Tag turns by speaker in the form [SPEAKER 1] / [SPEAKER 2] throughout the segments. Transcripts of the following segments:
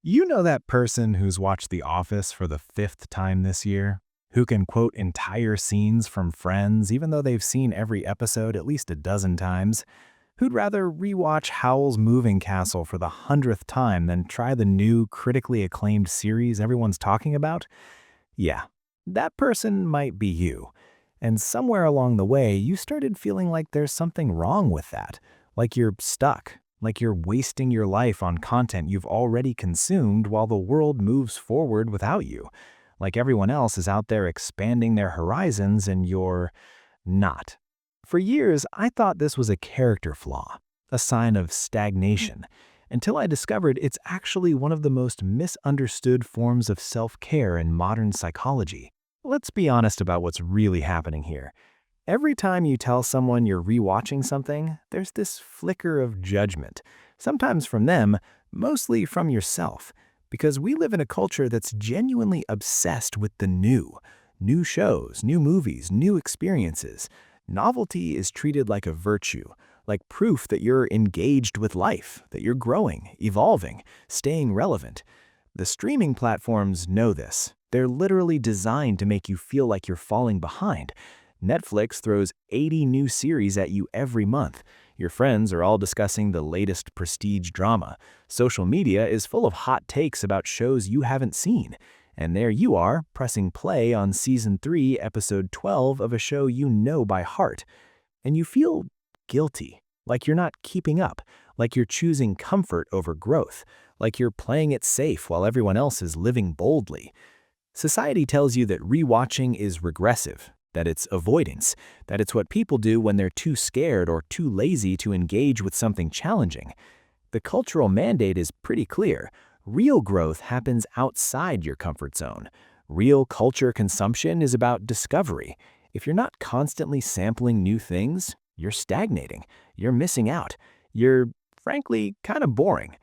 [SPEAKER 1] You know that person who's watched The Office for the fifth time this year? Who can quote entire scenes from Friends even though they've seen every episode at least a dozen times? Who'd rather rewatch Howl's Moving Castle for the hundredth time than try the new critically acclaimed series everyone's talking about? Yeah, that person might be you. And somewhere along the way, you started feeling like there's something wrong with that, like you're stuck, like you're wasting your life on content you've already consumed while the world moves forward without you, like everyone else is out there expanding their horizons and you're not. For years, I thought this was a character flaw, a sign of stagnation, until I discovered it's actually one of the most misunderstood forms of self-care in modern psychology. Let's be honest about what's really happening here. Every time you tell someone you're rewatching something, there's this flicker of judgment, sometimes from them, mostly from yourself, because we live in a culture that's genuinely obsessed with the new. New shows, new movies, new experiences. Novelty is treated like a virtue, like proof that you're engaged with life, that you're growing, evolving, staying relevant. The streaming platforms know this. They're literally designed to make you feel like you're falling behind. Netflix throws 80 new series at you every month. Your friends are all discussing the latest prestige drama. Social media is full of hot takes about shows you haven't seen. And there you are, pressing play on Season 3, Episode 12 of a show you know by heart. And you feel guilty, like you're not keeping up, like you're choosing comfort over growth, like you're playing it safe while everyone else is living boldly. Society tells you that rewatching is regressive, that it's avoidance, that it's what people do when they're too scared or too lazy to engage with something challenging. The cultural mandate is pretty clear. Real growth happens outside your comfort zone. Real culture consumption is about discovery. If you're not constantly sampling new things, you're stagnating. You're missing out. You're, frankly, kind of boring.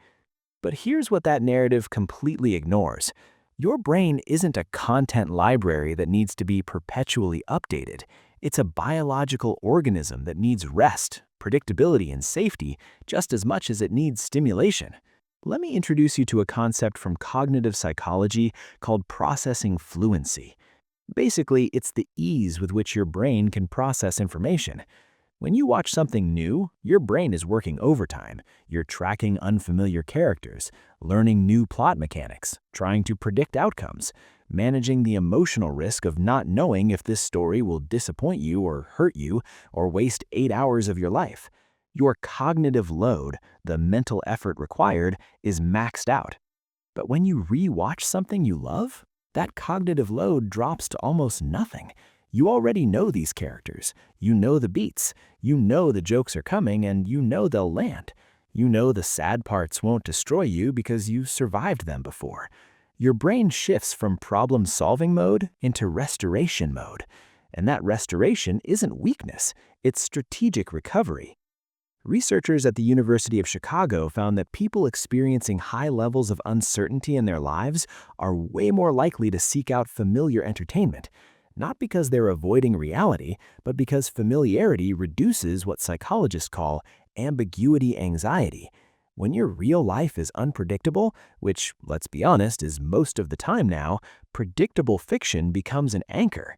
[SPEAKER 1] But here's what that narrative completely ignores. Your brain isn't a content library that needs to be perpetually updated. It's a biological organism that needs rest, predictability, and safety just as much as it needs stimulation. Let me introduce you to a concept from cognitive psychology called processing fluency. Basically, it's the ease with which your brain can process information. When you watch something new, your brain is working overtime. You're tracking unfamiliar characters, learning new plot mechanics, trying to predict outcomes, managing the emotional risk of not knowing if this story will disappoint you or hurt you or waste 8 hours of your life. Your cognitive load, the mental effort required, is maxed out. But when you re-watch something you love, that cognitive load drops to almost nothing. You already know these characters. You know the beats. You know the jokes are coming and you know they'll land. You know the sad parts won't destroy you because you survived them before. Your brain shifts from problem-solving mode into restoration mode. And that restoration isn't weakness, it's strategic recovery. Researchers at the University of Chicago found that people experiencing high levels of uncertainty in their lives are way more likely to seek out familiar entertainment. Not because they're avoiding reality, but because familiarity reduces what psychologists call ambiguity anxiety. When your real life is unpredictable, which, let's be honest, is most of the time now, predictable fiction becomes an anchor.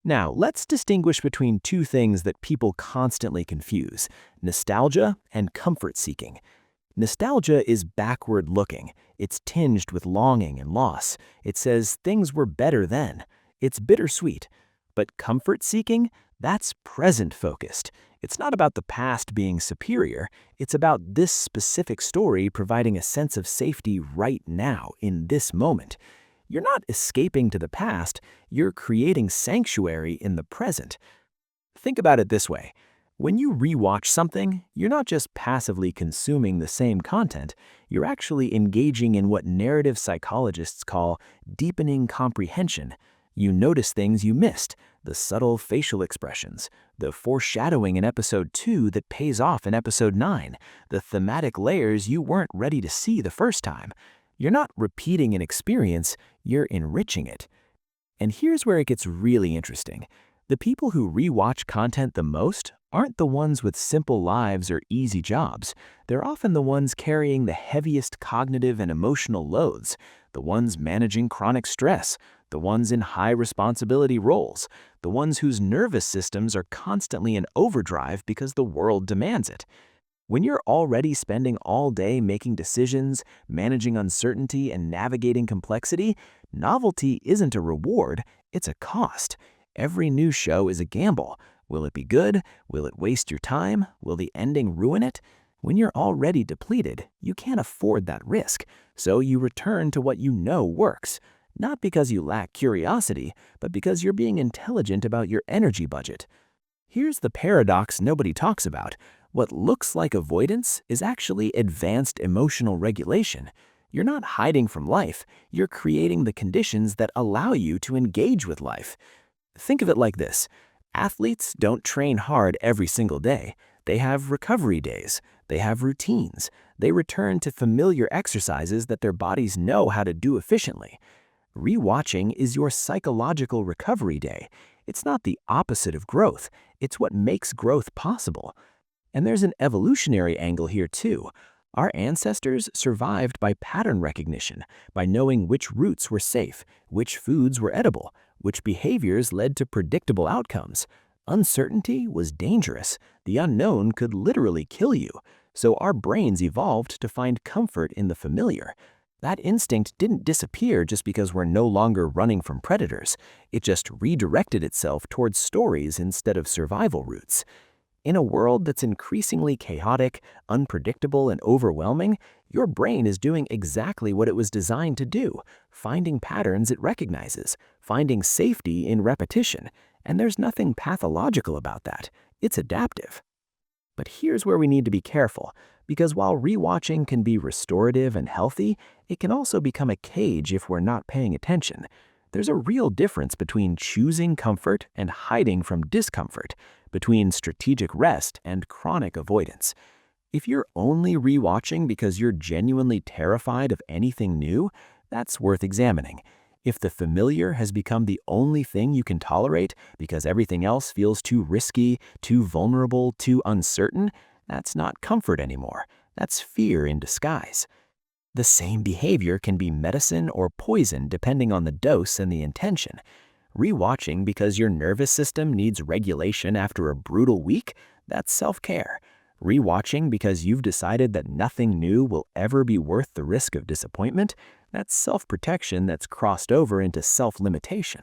[SPEAKER 1] Now, let's distinguish between two things that people constantly confuse: nostalgia and comfort seeking. Nostalgia is backward looking. It's tinged with longing and loss. It says things were better then. It's bittersweet. But comfort seeking, that's present focused. It's not about the past being superior. It's about this specific story providing a sense of safety right now, in this moment. You're not escaping to the past, you're creating sanctuary in the present. Think about it this way. When you rewatch something, you're not just passively consuming the same content, you're actually engaging in what narrative psychologists call deepening comprehension. You notice things you missed, the subtle facial expressions, the foreshadowing in episode 2 that pays off in episode 9, the thematic layers you weren't ready to see the first time. You're not repeating an experience, you're enriching it. And here's where it gets really interesting. The people who rewatch content the most aren't the ones with simple lives or easy jobs. They're often the ones carrying the heaviest cognitive and emotional loads, the ones managing chronic stress, the ones in high responsibility roles, the ones whose nervous systems are constantly in overdrive because the world demands it. When you're already spending all day making decisions, managing uncertainty, and navigating complexity, novelty isn't a reward, it's a cost. Every new show is a gamble. Will it be good? Will it waste your time? Will the ending ruin it? When you're already depleted, you can't afford that risk, so you return to what you know works. Not because you lack curiosity, but because you're being intelligent about your energy budget. Here's the paradox nobody talks about. What looks like avoidance is actually advanced emotional regulation. You're not hiding from life, you're creating the conditions that allow you to engage with life. Think of it like this. Athletes don't train hard every single day. They have recovery days. They have routines. They return to familiar exercises that their bodies know how to do efficiently. Rewatching is your psychological recovery day. It's not the opposite of growth. It's what makes growth possible. And there's an evolutionary angle here too. Our ancestors survived by pattern recognition, by knowing which routes were safe, which foods were edible, which behaviors led to predictable outcomes. Uncertainty was dangerous. The unknown could literally kill you. So our brains evolved to find comfort in the familiar. That instinct didn't disappear just because we're no longer running from predators. It just redirected itself towards stories instead of survival routes. In a world that's increasingly chaotic, unpredictable, and overwhelming, your brain is doing exactly what it was designed to do, finding patterns it recognizes, finding safety in repetition. And there's nothing pathological about that. It's adaptive. But here's where we need to be careful, because while rewatching can be restorative and healthy, it can also become a cage if we're not paying attention. There's a real difference between choosing comfort and hiding from discomfort, between strategic rest and chronic avoidance. If you're only rewatching because you're genuinely terrified of anything new, that's worth examining. If the familiar has become the only thing you can tolerate because everything else feels too risky, too vulnerable, too uncertain, that's not comfort anymore. That's fear in disguise. The same behavior can be medicine or poison depending on the dose and the intention. Rewatching because your nervous system needs regulation after a brutal week, that's self-care. Rewatching because you've decided that nothing new will ever be worth the risk of disappointment, that's self-protection that's crossed over into self-limitation.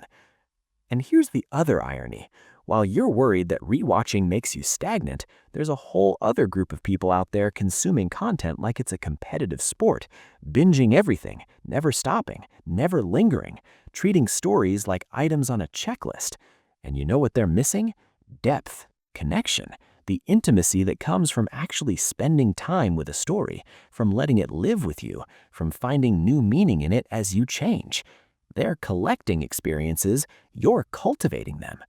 [SPEAKER 1] And here's the other irony. While you're worried that rewatching makes you stagnant, there's a whole other group of people out there consuming content like it's a competitive sport, binging everything, never stopping, never lingering, treating stories like items on a checklist. And you know what they're missing? Depth, connection, the intimacy that comes from actually spending time with a story, from letting it live with you, from finding new meaning in it as you change. They're collecting experiences, you're cultivating them.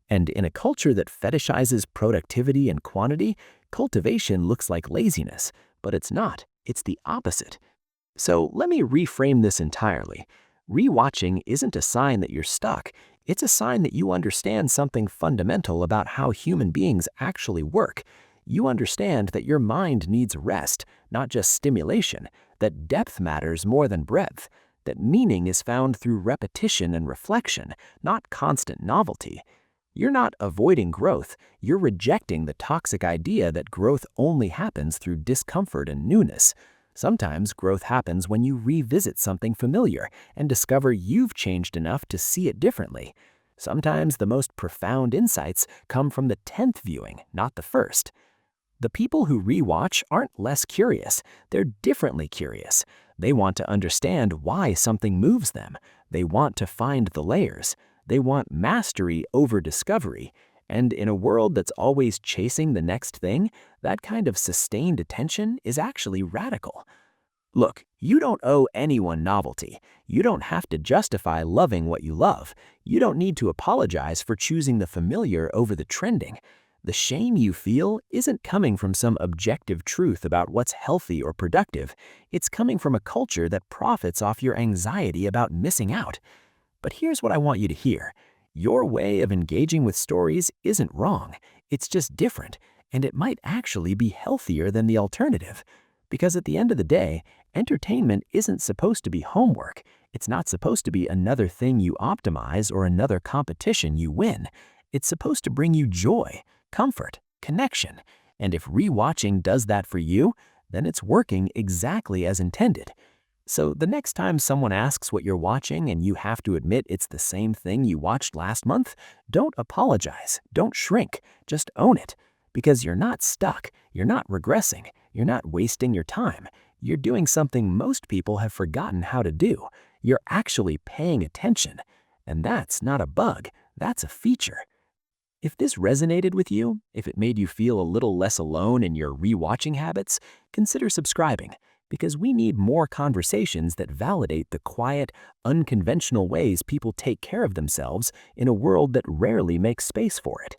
[SPEAKER 1] And in a culture that fetishizes productivity and quantity, cultivation looks like laziness, but it's not. It's the opposite. So let me reframe this entirely. Rewatching isn't a sign that you're stuck. It's a sign that you understand something fundamental about how human beings actually work. You understand that your mind needs rest, not just stimulation, that depth matters more than breadth, that meaning is found through repetition and reflection, not constant novelty. You're not avoiding growth, you're rejecting the toxic idea that growth only happens through discomfort and newness. Sometimes growth happens when you revisit something familiar and discover you've changed enough to see it differently. Sometimes the most profound insights come from the 10th viewing, not the first. The people who rewatch aren't less curious, they're differently curious. They want to understand why something moves them. They want to find the layers. They want mastery over discovery. And in a world that's always chasing the next thing, that kind of sustained attention is actually radical. Look, you don't owe anyone novelty. You don't have to justify loving what you love. You don't need to apologize for choosing the familiar over the trending. The shame you feel isn't coming from some objective truth about what's healthy or productive. It's coming from a culture that profits off your anxiety about missing out. But here's what I want you to hear. Your way of engaging with stories isn't wrong.
[SPEAKER 2] It's just different, and it might actually be healthier than the alternative. Because at the end of the day, entertainment isn't supposed to be homework. It's not supposed to be another thing you optimize or another competition you win. It's supposed to bring you joy, comfort, connection. And if rewatching does that for you, then it's working exactly as intended. So the next time someone asks what you're watching and you have to admit it's the same thing you watched last month, don't apologize, don't shrink, just own it. Because you're not stuck, you're not regressing, you're not wasting your time. You're doing something most people have forgotten how to do. You're actually paying attention. And that's not a bug, that's a feature. If this resonated with you, if it made you feel a little less alone in your rewatching habits, consider subscribing, because we need more conversations that validate the quiet, unconventional ways people take care of themselves in a world that rarely makes space for it.